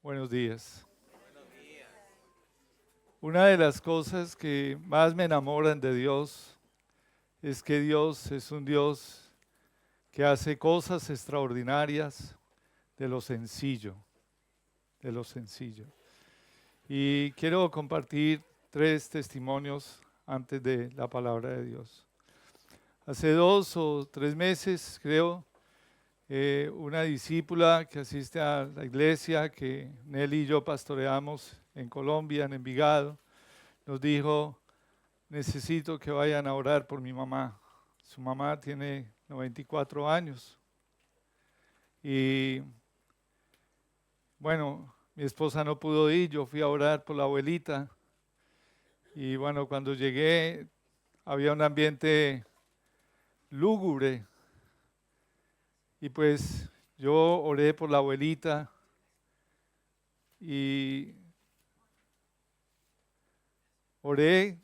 Buenos días. Una de las cosas que más me enamoran de Dios es que Dios es un Dios que hace cosas extraordinarias de lo sencillo, de lo sencillo. Y quiero compartir 3 testimonios antes de la palabra de Dios. Hace 2 o 3 meses, creo, una discípula que asiste a la iglesia que Nelly y yo pastoreamos en Colombia, en Envigado, nos dijo: necesito que vayan a orar por mi mamá. Su mamá tiene 94 años. Y bueno, mi esposa no pudo ir, yo fui a orar por la abuelita. Y bueno, cuando llegué había un ambiente lúgubre. Y pues yo oré por la abuelita y oré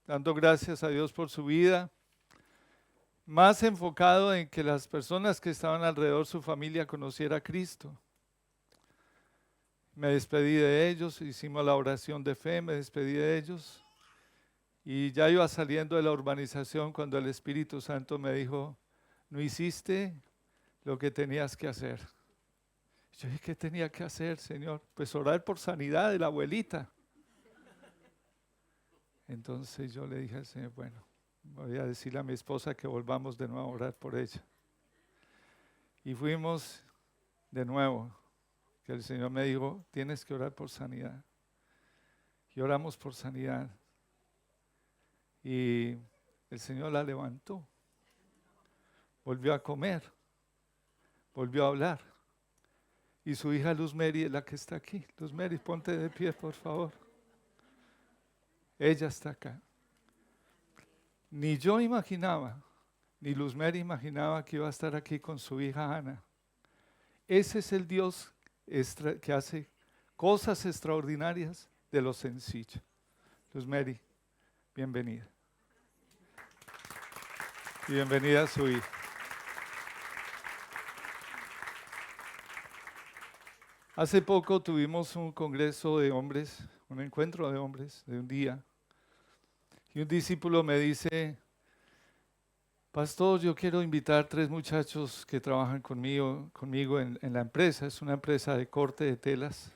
dando gracias a Dios por su vida, más enfocado en que las personas que estaban alrededor, su familia, conociera a Cristo. Me despedí de ellos, hicimos la oración de fe, me despedí de ellos y ya iba saliendo de la urbanización cuando el Espíritu Santo me dijo: no hiciste lo que tenías que hacer. Yo dije: ¿qué tenía que hacer, Señor? Pues orar por sanidad de la abuelita. Entonces yo le dije al Señor: bueno, voy a decirle a mi esposa que volvamos de nuevo a orar por ella. Y fuimos de nuevo, que el Señor me dijo: tienes que orar por sanidad. Y oramos por sanidad. Y el Señor la levantó, volvió a comer, volvió a hablar. Y su hija Luz Mary es la que está aquí. Luz Mary, ponte de pie, por favor. Ella está acá. Ni yo imaginaba, ni Luz Mary imaginaba que iba a estar aquí con su hija Ana. Ese es el Dios que hace cosas extraordinarias de lo sencillo. Luz Mary, bienvenida. Y bienvenida a su hija. Hace poco tuvimos un congreso de hombres, un encuentro de hombres de un día. Y un discípulo me dice: pastor, yo quiero invitar 3 muchachos que trabajan conmigo en la empresa. Es una empresa de corte de telas.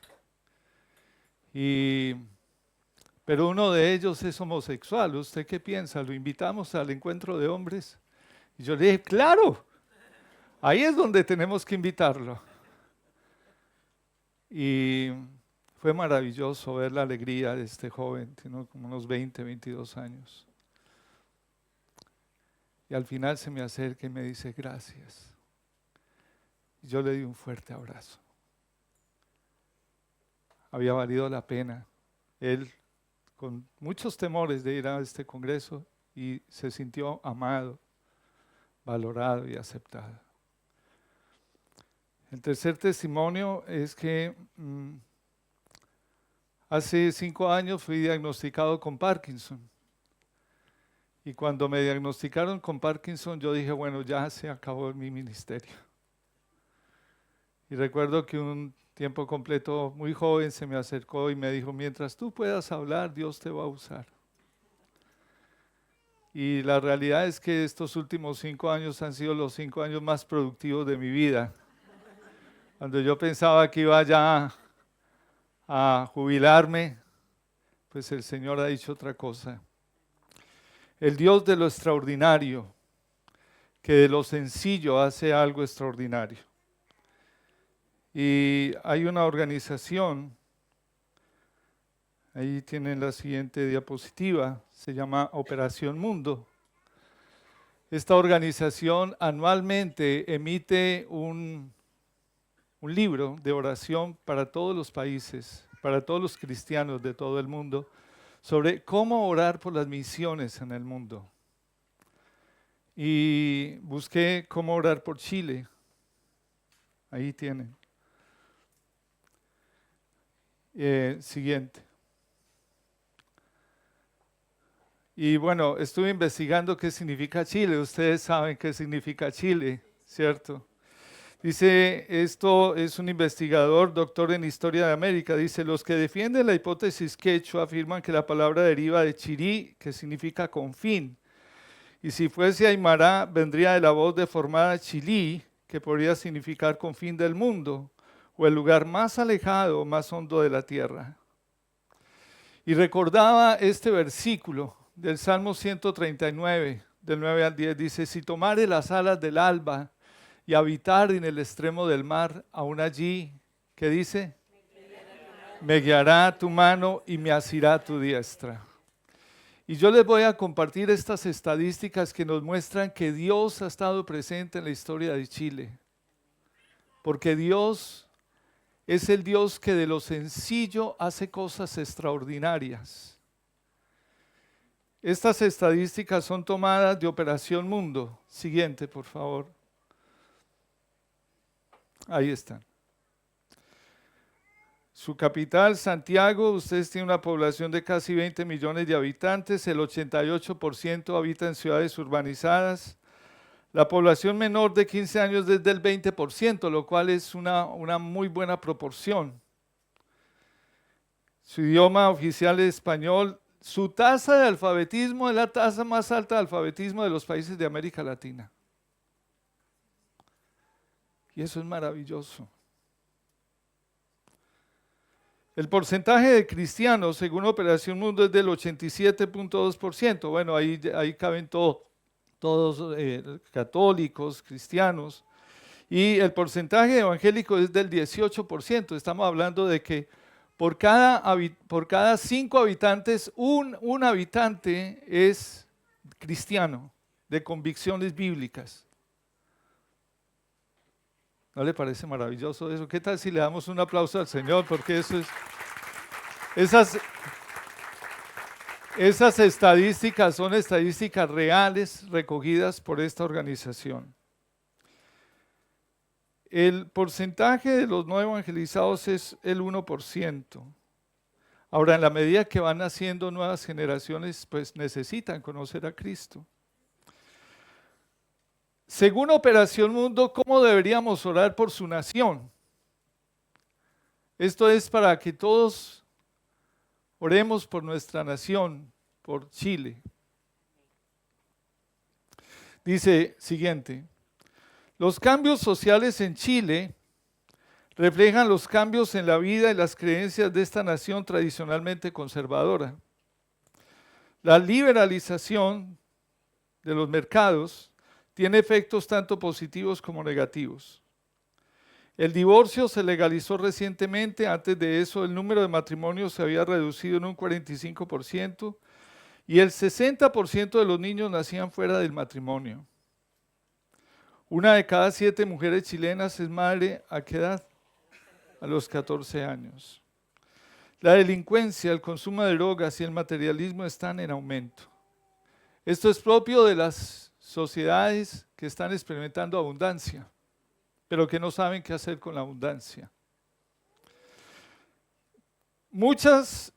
Pero uno de ellos es homosexual. ¿Usted qué piensa? ¿Lo invitamos al encuentro de hombres? Y yo le dije: claro, ahí es donde tenemos que invitarlo. Y fue maravilloso ver la alegría de este joven, tiene como unos 20, 22 años. Y al final se me acerca y me dice: gracias. Y yo le di un fuerte abrazo. Había valido la pena. Él, con muchos temores de ir a este congreso, y se sintió amado, valorado y aceptado. El tercer testimonio es que hace 5 años fui diagnosticado con Parkinson. Y cuando me diagnosticaron con Parkinson, yo dije: bueno, ya se acabó mi ministerio. Y recuerdo que un tiempo completo, muy joven, se me acercó y me dijo: mientras tú puedas hablar, Dios te va a usar. Y la realidad es que estos últimos 5 años han sido los 5 años más productivos de mi vida. Cuando yo pensaba que iba ya a jubilarme, pues el Señor ha dicho otra cosa. El Dios de lo extraordinario, que de lo sencillo hace algo extraordinario. Y hay una organización, ahí tienen la siguiente diapositiva, se llama Operación Mundo. Esta organización anualmente emite un libro de oración para todos los países, para todos los cristianos de todo el mundo, sobre cómo orar por las misiones en el mundo. Y busqué cómo orar por Chile. Ahí tienen. Siguiente. Y bueno, estuve investigando qué significa Chile. Ustedes saben qué significa Chile, ¿cierto? Dice, esto es un investigador, doctor en Historia de América, dice, los que defienden la hipótesis quechua afirman que la palabra deriva de chirí, que significa confín, y si fuese aymara, vendría de la voz deformada chilí, que podría significar confín del mundo, o el lugar más alejado, más hondo de la tierra. Y recordaba este versículo del Salmo 139, del 9 al 10, dice, si tomare las alas del alba y habitar en el extremo del mar, aún allí, ¿qué dice? Me guiará tu mano y me asirá tu diestra. Y yo les voy a compartir estas estadísticas que nos muestran que Dios ha estado presente en la historia de Chile. Porque Dios es el Dios que de lo sencillo hace cosas extraordinarias. Estas estadísticas son tomadas de Operación Mundo. Siguiente, por favor. Ahí están. Su capital, Santiago, ustedes tienen una población de casi 20 millones de habitantes, el 88% habita en ciudades urbanizadas. La población menor de 15 años es del 20%, lo cual es una muy buena proporción. Su idioma oficial es español. Su tasa de alfabetismo es la tasa más alta de alfabetismo de los países de América Latina. Y eso es maravilloso. El porcentaje de cristianos, según Operación Mundo, es del 87.2%. Bueno, ahí caben todos católicos, cristianos. Y el porcentaje de evangélicos es del 18%. Estamos hablando de que por cada 5 habitantes, un habitante es cristiano, de convicciones bíblicas. ¿No le parece maravilloso eso? ¿Qué tal si le damos un aplauso al Señor? Porque eso es... Esas estadísticas son estadísticas reales recogidas por esta organización. El porcentaje de los no evangelizados es el 1%. Ahora, en la medida que van naciendo nuevas generaciones, pues necesitan conocer a Cristo. Según Operación Mundo, ¿cómo deberíamos orar por su nación? Esto es para que todos oremos por nuestra nación, por Chile. Dice siguiente, los cambios sociales en Chile reflejan los cambios en la vida y las creencias de esta nación tradicionalmente conservadora. La liberalización de los mercados tiene efectos tanto positivos como negativos. El divorcio se legalizó recientemente, antes de eso el número de matrimonios se había reducido en un 45% y el 60% de los niños nacían fuera del matrimonio. 1 de cada 7 mujeres chilenas es madre ¿a qué edad? A los 14 años. La delincuencia, el consumo de drogas y el materialismo están en aumento. Esto es propio de las sociedades que están experimentando abundancia, pero que no saben qué hacer con la abundancia. Muchas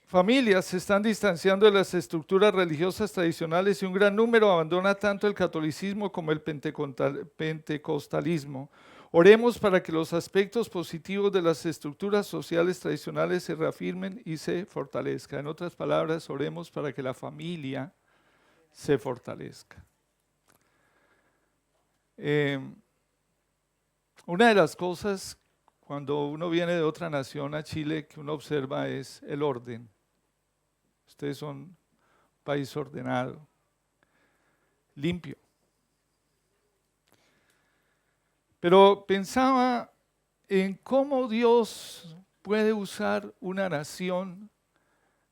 familias se están distanciando de las estructuras religiosas tradicionales y un gran número abandona tanto el catolicismo como el pentecostalismo. Oremos para que los aspectos positivos de las estructuras sociales tradicionales se reafirmen y se fortalezcan. En otras palabras, oremos para que la familia se fortalezca. Una de las cosas cuando uno viene de otra nación a Chile que uno observa es el orden. Ustedes son un país ordenado, limpio. Pero pensaba en cómo Dios puede usar una nación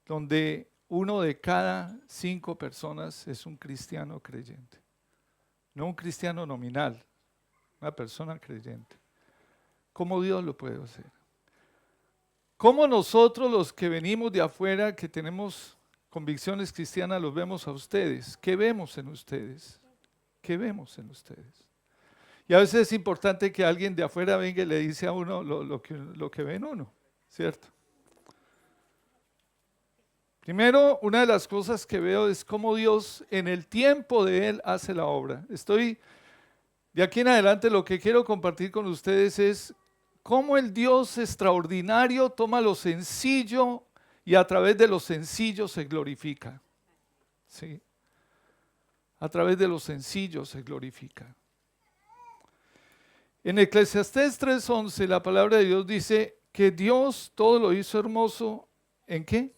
donde 1 de cada 5 personas es un cristiano creyente. No un cristiano nominal, una persona creyente. ¿Cómo Dios lo puede hacer? ¿Cómo nosotros los que venimos de afuera, que tenemos convicciones cristianas, los vemos a ustedes? ¿Qué vemos en ustedes? ¿Qué vemos en ustedes? Y a veces es importante que alguien de afuera venga y le dice a uno lo que ve en uno, ¿cierto? Primero, una de las cosas que veo es cómo Dios en el tiempo de Él hace la obra. Estoy De aquí en adelante lo que quiero compartir con ustedes es cómo el Dios extraordinario toma lo sencillo y a través de lo sencillo se glorifica. ¿Sí? A través de lo sencillo se glorifica. En Eclesiastés 3:11 la palabra de Dios dice que Dios todo lo hizo hermoso. ¿En qué?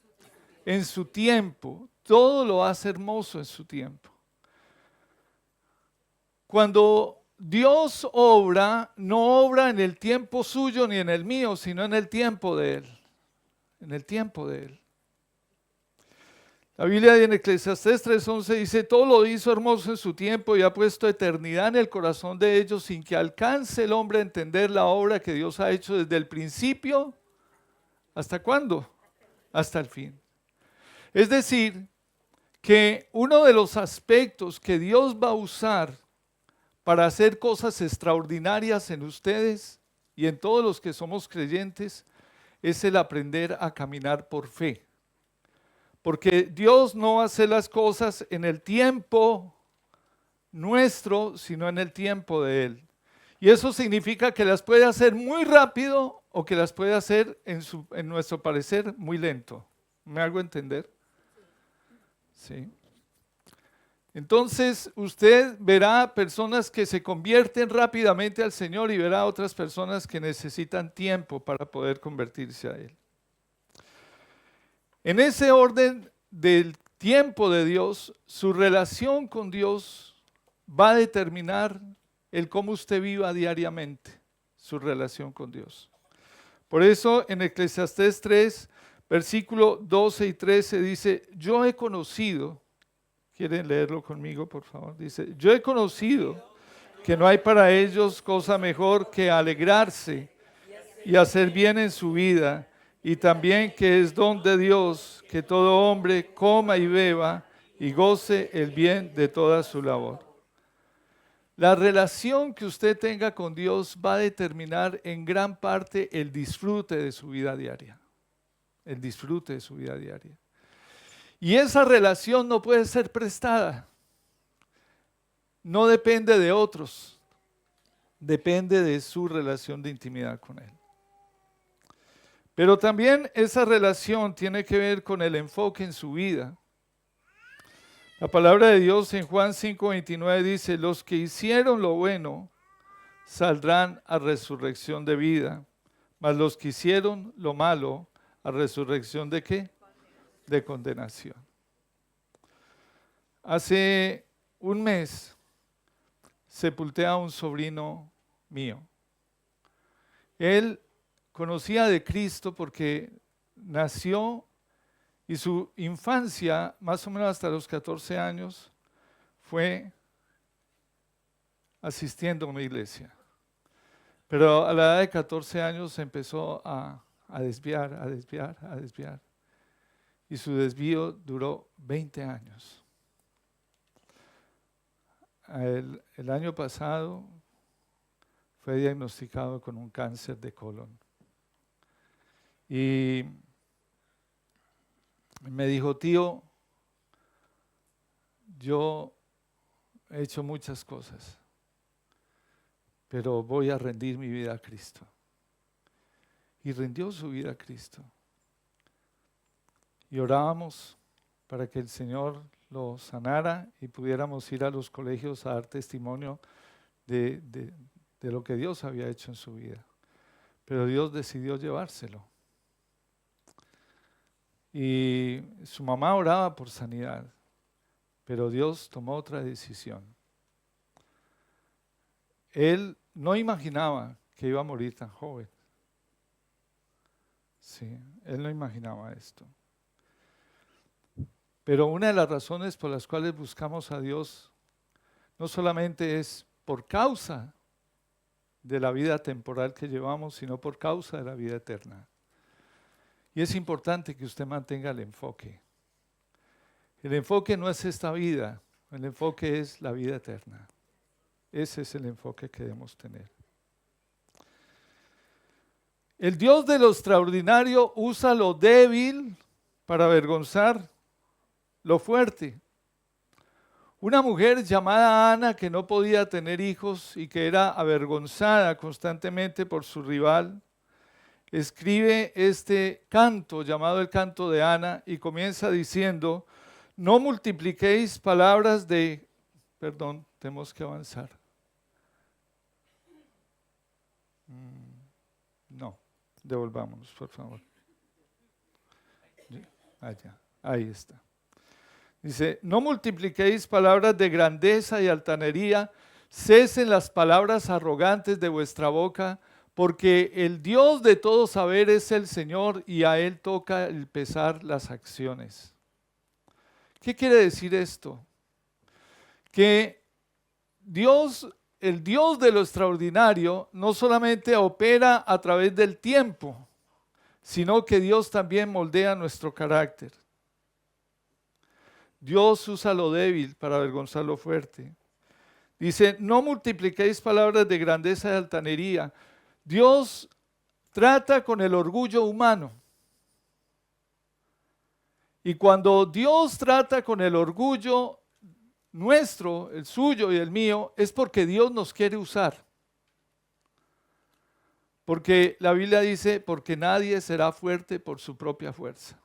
En su tiempo. Todo lo hace hermoso en su tiempo. Cuando Dios obra, no obra en el tiempo suyo ni en el mío, sino en el tiempo de Él. En el tiempo de Él. La Biblia en Eclesiastés 3:11 dice, todo lo hizo hermoso en su tiempo y ha puesto eternidad en el corazón de ellos sin que alcance el hombre a entender la obra que Dios ha hecho desde el principio. ¿Hasta cuándo? Hasta el fin. Es decir, que uno de los aspectos que Dios va a usar para hacer cosas extraordinarias en ustedes y en todos los que somos creyentes es el aprender a caminar por fe. Porque Dios no va a hacer las cosas en el tiempo nuestro, sino en el tiempo de Él. Y eso significa que las puede hacer muy rápido o que las puede hacer, en nuestro parecer, muy lento. ¿Me hago entender? Sí. Entonces usted verá personas que se convierten rápidamente al Señor y verá otras personas que necesitan tiempo para poder convertirse a Él. En ese orden del tiempo de Dios, su relación con Dios va a determinar el cómo usted viva diariamente su relación con Dios. Por eso en Eclesiastés 3, versículo 12 y 13 dice, yo he conocido, ¿quieren leerlo conmigo por favor? Dice, yo he conocido que no hay para ellos cosa mejor que alegrarse y hacer bien en su vida, y también que es don de Dios que todo hombre coma y beba y goce el bien de toda su labor. La relación que usted tenga con Dios va a determinar en gran parte el disfrute de su vida diaria. El disfrute de su vida diaria. Y esa relación no puede ser prestada. No depende de otros. Depende de su relación de intimidad con Él. Pero también esa relación tiene que ver con el enfoque en su vida. La palabra de Dios en Juan 5:29 dice, los que hicieron lo bueno saldrán a resurrección de vida, mas los que hicieron lo malo a resurrección ¿de qué? De condenación. Hace un mes sepulté a un sobrino mío. Él conocía de Cristo porque nació y su infancia, más o menos hasta los 14 años, fue asistiendo a una iglesia. Pero a la edad de 14 años se empezó a desviar. Y su desvío duró 20 años. El año pasado fue diagnosticado con un cáncer de colon. Y me dijo, tío, yo he hecho muchas cosas, pero voy a rendir mi vida a Cristo. Y rindió su vida a Cristo. Y orábamos para que el Señor lo sanara y pudiéramos ir a los colegios a dar testimonio de lo que Dios había hecho en su vida. Pero Dios decidió llevárselo. Y su mamá oraba por sanidad, pero Dios tomó otra decisión. Él no imaginaba que iba a morir tan joven. Sí, él no imaginaba esto. Pero una de las razones por las cuales buscamos a Dios no solamente es por causa de la vida temporal que llevamos, sino por causa de la vida eterna. Y es importante que usted mantenga el enfoque. El enfoque no es esta vida, el enfoque es la vida eterna. Ese es el enfoque que debemos tener. El Dios de lo extraordinario usa lo débil para avergonzar lo fuerte. Una mujer llamada Ana que no podía tener hijos y que era avergonzada constantemente por su rival, escribe este canto llamado el canto de Ana y comienza diciendo, no multipliquéis palabras de... Perdón, tenemos que avanzar. No, devolvámonos, por favor. Allá, ahí está. Dice, no multipliquéis palabras de grandeza y altanería, cesen las palabras arrogantes de vuestra boca, porque el Dios de todo saber es el Señor y a Él toca el pesar las acciones. ¿Qué quiere decir esto? Que Dios, el Dios de lo extraordinario, no solamente opera a través del tiempo, sino que Dios también moldea nuestro carácter. Dios usa lo débil para avergonzar lo fuerte. Dice, no multipliquéis palabras de grandeza y altanería. Dios trata con el orgullo humano. Y cuando Dios trata con el orgullo nuestro, el suyo y el mío, es porque Dios nos quiere usar. Porque la Biblia dice, porque nadie será fuerte por su propia fuerza.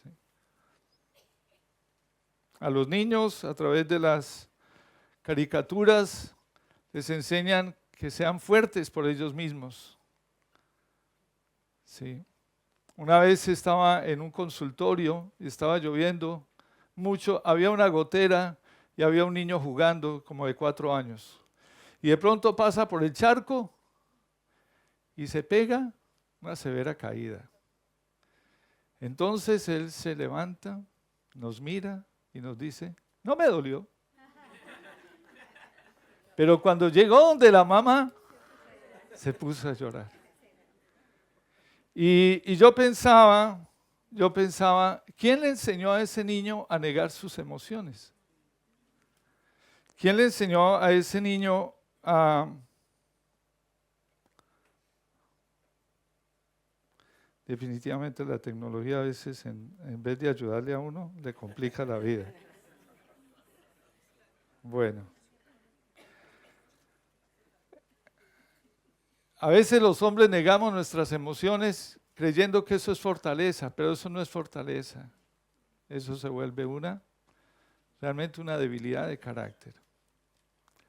¿Sí? A los niños, a través de las caricaturas, les enseñan que sean fuertes por ellos mismos. Sí. Una vez estaba en un consultorio y estaba lloviendo mucho, había una gotera y había un niño jugando como de 4 años. Y de pronto pasa por el charco y se pega una severa caída. Entonces él se levanta, nos mira y nos dice, no me dolió. Pero cuando llegó donde la mamá, se puso a llorar. Y yo pensaba, ¿quién le enseñó a ese niño a negar sus emociones? ¿Quién le enseñó a ese niño a... Definitivamente la tecnología a veces en vez de ayudarle a uno, le complica la vida. Bueno. A veces los hombres negamos nuestras emociones creyendo que eso es fortaleza, pero eso no es fortaleza. Eso se vuelve realmente una debilidad de carácter.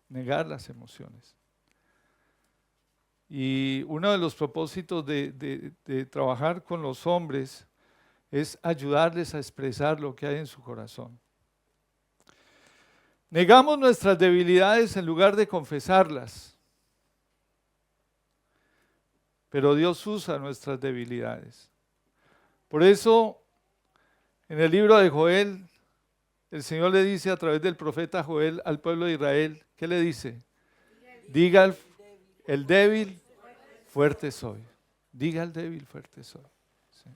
Negar las emociones. Y uno de los propósitos de trabajar con los hombres es ayudarles a expresar lo que hay en su corazón. Negamos nuestras debilidades en lugar de confesarlas. Pero Dios usa nuestras debilidades. Por eso, en el libro de Joel, el Señor le dice a través del profeta Joel al pueblo de Israel, ¿qué le dice? Diga el débil, fuerte soy. Diga el débil, fuerte soy. ¿Sí?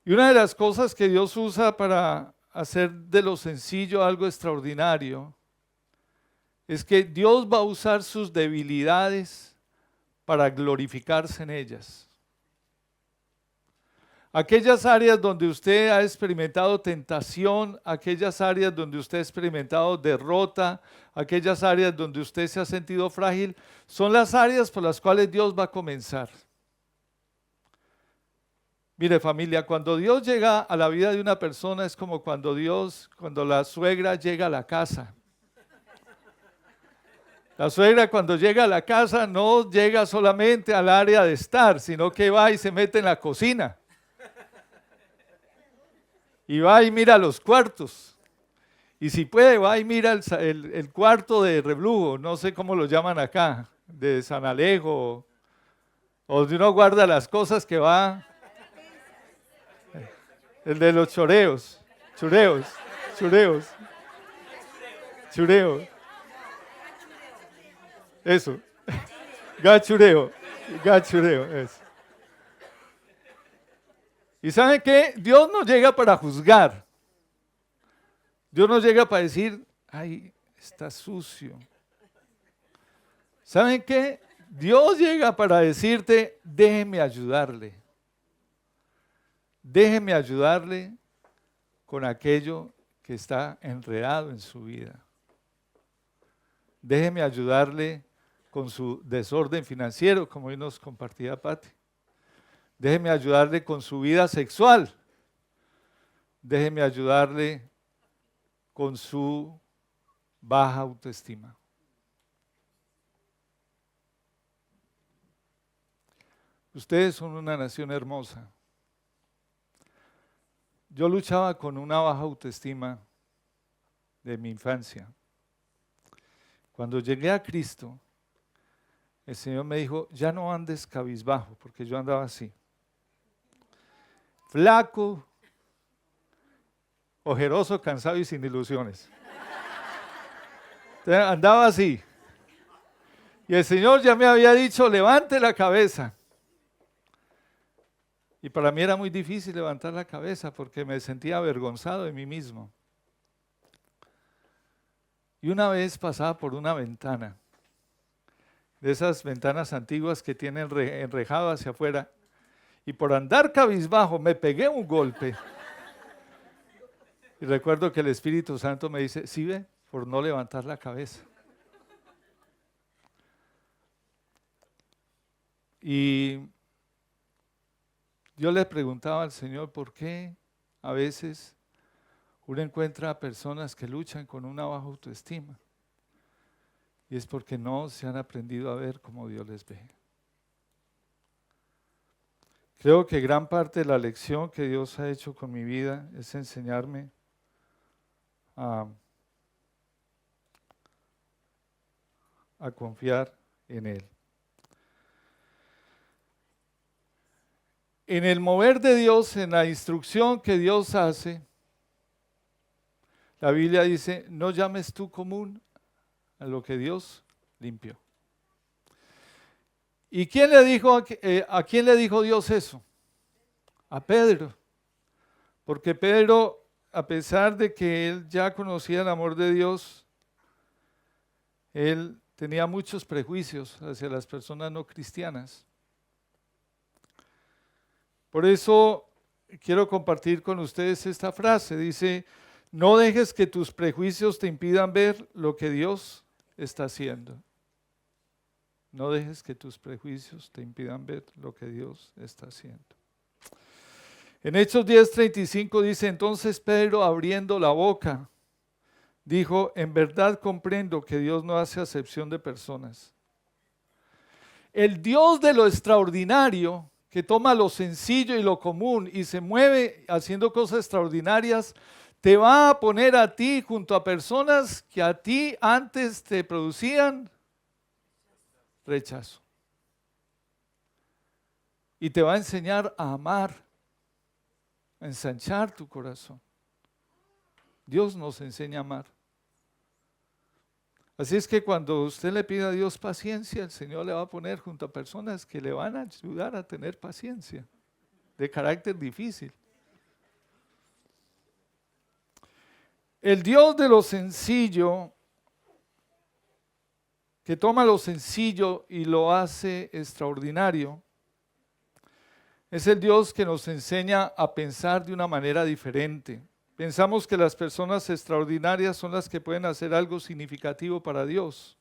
Y una de las cosas que Dios usa para hacer de lo sencillo algo extraordinario es que Dios va a usar sus debilidades para glorificarse en ellas. Aquellas áreas donde usted ha experimentado tentación, aquellas áreas donde usted ha experimentado derrota, aquellas áreas donde usted se ha sentido frágil, son las áreas por las cuales Dios va a comenzar. Mire familia, cuando Dios llega a la vida de una persona es como cuando la suegra llega a la casa. La suegra cuando llega a la casa no llega solamente al área de estar, sino que va y se mete en la cocina. Y va y mira los cuartos. Y si puede, va y mira el cuarto de reblujo, no sé cómo lo llaman acá, de San Alejo, o donde uno guarda las cosas que va. El de los choreos. Eso. Gachureo, eso. ¿Y saben qué? Dios no llega para juzgar. Dios no llega para decir, ay, está sucio. ¿Saben qué? Dios llega para decirte, déjeme ayudarle. Déjeme ayudarle con aquello que está enredado en su vida. Déjeme ayudarle con su desorden financiero, como hoy nos compartía Pati. Déjeme ayudarle con su vida sexual. Déjeme ayudarle con su baja autoestima. Ustedes son una nación hermosa. Yo luchaba con una baja autoestima de mi infancia. Cuando llegué a Cristo, el Señor me dijo, ya no andes cabizbajo, porque yo andaba así. Flaco, ojeroso, cansado y sin ilusiones. Entonces, andaba así. Y el Señor ya me había dicho, levante la cabeza. Y para mí era muy difícil levantar la cabeza porque me sentía avergonzado de mí mismo. Y una vez pasaba por una ventana, de esas ventanas antiguas que tienen enrejado hacia afuera, y por andar cabizbajo me pegué un golpe. Y recuerdo que el Espíritu Santo me dice, ¿sí ve? Por no levantar la cabeza. Y yo le preguntaba al Señor, ¿por qué a veces uno encuentra a personas que luchan con una baja autoestima? Y es porque no se han aprendido a ver como Dios les ve. Creo que gran parte de la lección que Dios ha hecho con mi vida es enseñarme a confiar en Él. En el mover de Dios, en la instrucción que Dios hace, la Biblia dice, no llames tú común a lo que Dios limpió. ¿Y quién le dijo, a quién le dijo Dios eso? A Pedro. Porque Pedro, a pesar de que él ya conocía el amor de Dios, él tenía muchos prejuicios hacia las personas no cristianas. Por eso quiero compartir con ustedes esta frase. Dice, no dejes que tus prejuicios te impidan ver lo que Dios está haciendo. No dejes que tus prejuicios te impidan ver lo que Dios está haciendo. En Hechos 10:35 dice, entonces Pedro, abriendo la boca, dijo, en verdad comprendo que Dios no hace acepción de personas. El Dios de lo extraordinario, que toma lo sencillo y lo común y se mueve haciendo cosas extraordinarias, te va a poner a ti junto a personas que a ti antes te producían rechazo. Y te va a enseñar a amar, a ensanchar tu corazón. Dios nos enseña a amar. Así es que cuando usted le pida a Dios paciencia, el Señor le va a poner junto a personas que le van a ayudar a tener paciencia, de carácter difícil. El Dios de lo sencillo, que toma lo sencillo y lo hace extraordinario, es el Dios que nos enseña a pensar de una manera diferente. Pensamos que las personas extraordinarias son las que pueden hacer algo significativo para Dios.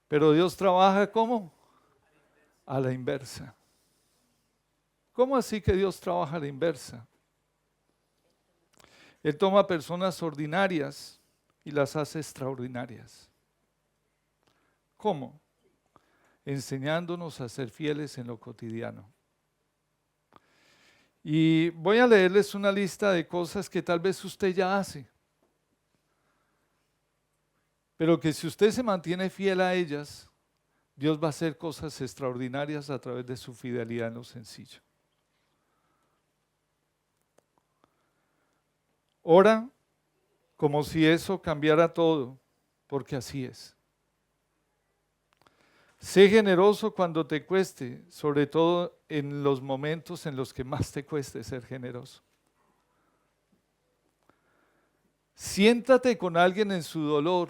Pero Dios trabaja ¿cómo? A la inversa. ¿Cómo así que Dios trabaja a la inversa? Él toma personas ordinarias y las hace extraordinarias. ¿Cómo? Enseñándonos a ser fieles en lo cotidiano. Y voy a leerles una lista de cosas que tal vez usted ya hace, pero que si usted se mantiene fiel a ellas, Dios va a hacer cosas extraordinarias a través de su fidelidad en lo sencillo. Ora como si eso cambiara todo, porque así es. Sé generoso cuando te cueste, sobre todo en los momentos en los que más te cueste ser generoso. Siéntate con alguien en su dolor.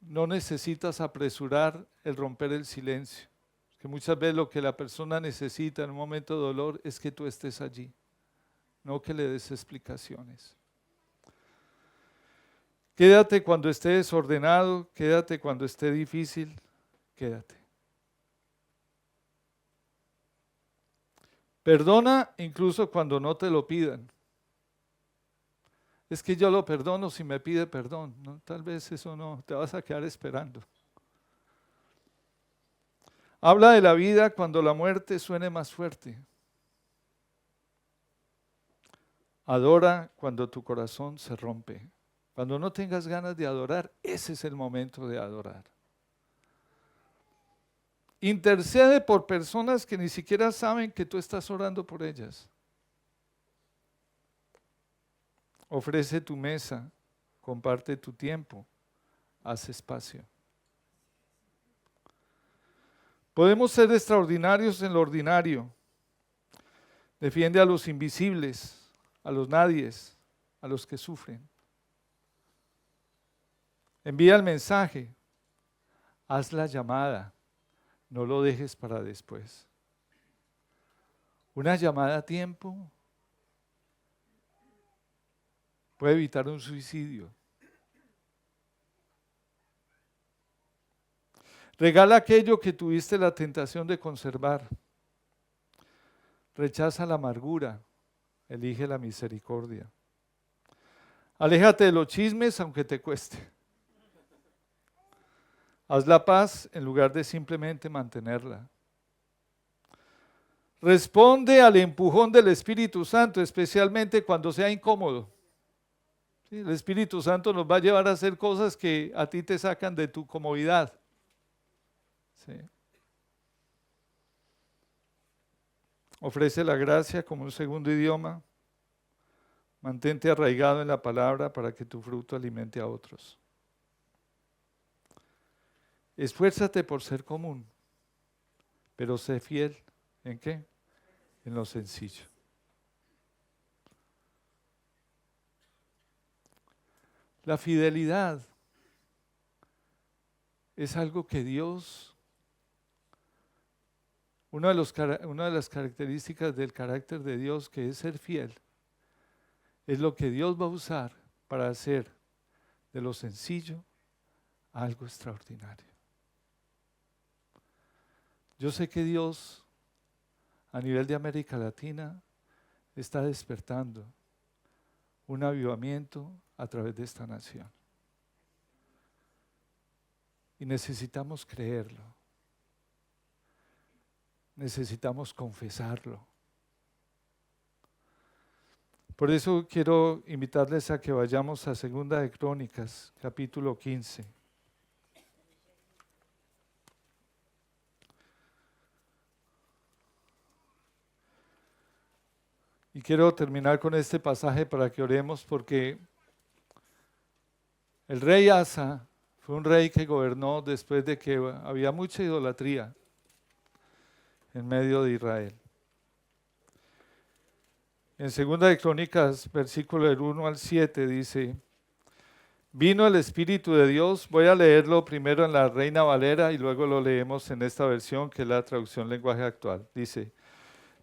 No necesitas apresurar el romper el silencio. Que muchas veces lo que la persona necesita en un momento de dolor es que tú estés allí. no que le des explicaciones. Quédate cuando esté desordenado, quédate cuando esté difícil, quédate. Perdona incluso cuando no te lo pidan. Es que yo lo perdono si me pide perdón, ¿no? Tal vez eso no, te vas a quedar esperando. Habla de la vida cuando la muerte suene más fuerte. Adora cuando tu corazón se rompe. Cuando no tengas ganas de adorar, ese es el momento de adorar. Intercede por personas que ni siquiera saben que tú estás orando por ellas. Ofrece tu mesa, comparte tu tiempo, haz espacio. Podemos ser extraordinarios en lo ordinario. Defiende a los invisibles, a los nadies, a los que sufren. Envía el mensaje, haz la llamada, no lo dejes para después. Una llamada a tiempo puede evitar un suicidio. Regala aquello que tuviste la tentación de conservar. Rechaza la amargura, elige la misericordia. Aléjate de los chismes aunque te cueste. Haz la paz en lugar de simplemente mantenerla. Responde al empujón del Espíritu Santo, especialmente cuando sea incómodo. ¿Sí? El Espíritu Santo nos va a llevar a hacer cosas que a ti te sacan de tu comodidad. ¿Sí? Ofrece la gracia como un segundo idioma. Mantente arraigado en la palabra para que tu fruto alimente a otros. Esfuérzate por ser común, pero sé fiel. ¿En qué? En lo sencillo. La fidelidad es algo que Dios, una de las características del carácter de Dios, que es ser fiel, es lo que Dios va a usar para hacer de lo sencillo algo extraordinario. Yo sé que Dios, a nivel de América Latina, está despertando un avivamiento a través de esta nación. Y necesitamos creerlo. Necesitamos confesarlo. Por eso quiero invitarles a que vayamos a Segunda de Crónicas, capítulo 15. Y quiero terminar con este pasaje para que oremos, porque el rey Asa fue un rey que gobernó después de que había mucha idolatría en medio de Israel. En Segunda de Crónicas, versículo del 1 al 7, dice: vino el Espíritu de Dios. Voy a leerlo primero en la Reina Valera y luego lo leemos en esta versión, que es la traducción lenguaje actual. Dice: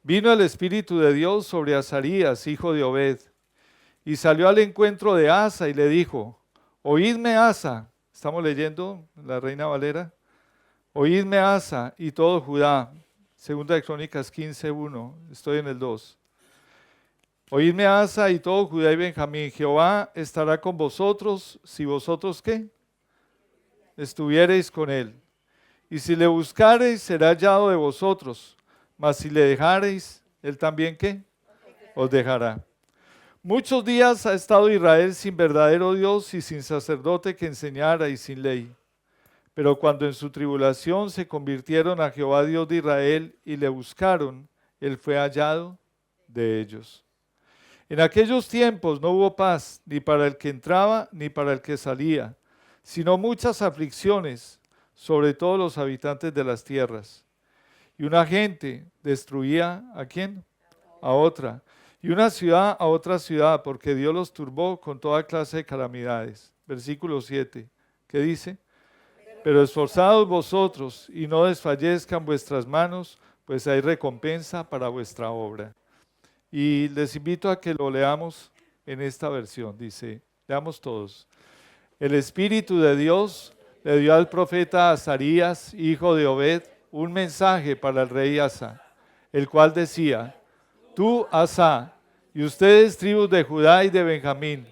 vino el Espíritu de Dios sobre Azarías, hijo de Obed, y salió al encuentro de Asa y le dijo: oídme, Asa. Estamos leyendo la Reina Valera. Oídme, Asa y todo Judá. Segunda de Crónicas 15:1. Estoy en el 2. Oídme, Asa y todo Judá y Benjamín. Jehová estará con vosotros si vosotros, ¿qué? Estuviereis con él. Y si le buscareis, será hallado de vosotros. Mas si le dejareis, él también, ¿qué? Os dejará. Muchos días ha estado Israel sin verdadero Dios y sin sacerdote que enseñara y sin ley. Pero cuando en su tribulación se convirtieron a Jehová Dios de Israel y le buscaron, él fue hallado de ellos. En aquellos tiempos no hubo paz, ni para el que entraba ni para el que salía, sino muchas aflicciones sobre todos los habitantes de las tierras. Y una gente destruía, ¿a quién? A otra. Y una ciudad a otra ciudad, porque Dios los turbó con toda clase de calamidades. Versículo 7, ¿qué dice? Pero esforzados vosotros y no desfallezcan vuestras manos, pues hay recompensa para vuestra obra. Y les invito a que lo leamos en esta versión. Dice, leamos todos. El Espíritu de Dios le dio al profeta Azarías, hijo de Obed, un mensaje para el rey Asa, el cual decía, tú, Asa, y ustedes, tribus de Judá y de Benjamín,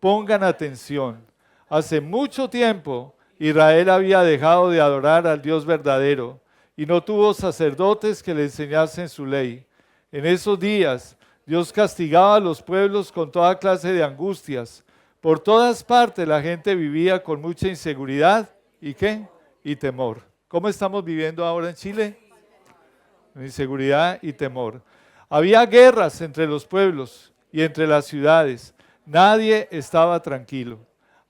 pongan atención. Hace mucho tiempo Israel había dejado de adorar al Dios verdadero y no tuvo sacerdotes que le enseñasen su ley. En esos días Dios castigaba a los pueblos con toda clase de angustias. Por todas partes la gente vivía con mucha inseguridad y ¿qué? Y temor. ¿Cómo estamos viviendo ahora en Chile? Inseguridad y temor. Había guerras entre los pueblos y entre las ciudades. Nadie estaba tranquilo.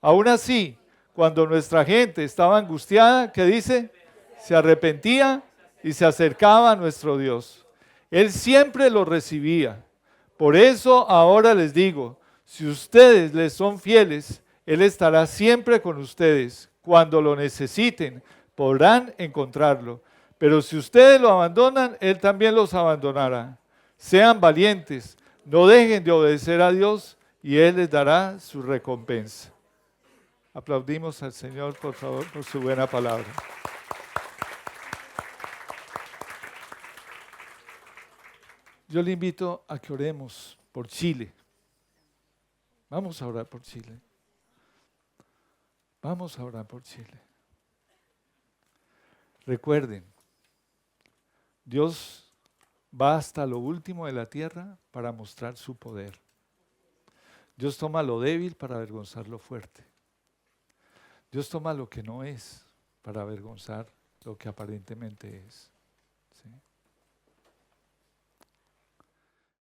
Aún así, cuando nuestra gente estaba angustiada, ¿qué dice? Se arrepentía y se acercaba a nuestro Dios. Él siempre los recibía. Por eso ahora les digo, si ustedes les son fieles, Él estará siempre con ustedes. Cuando lo necesiten, podrán encontrarlo. Pero si ustedes lo abandonan, Él también los abandonará. Sean valientes, no dejen de obedecer a Dios y Él les dará su recompensa. Aplaudimos al Señor, por favor, por su buena palabra. Yo le invito a que oremos por Chile. Vamos a orar por Chile. Vamos a orar por Chile. Recuerden, Dios va hasta lo último de la tierra para mostrar su poder. Dios toma lo débil para avergonzar lo fuerte. Dios toma lo que no es para avergonzar lo que aparentemente es. ¿Sí?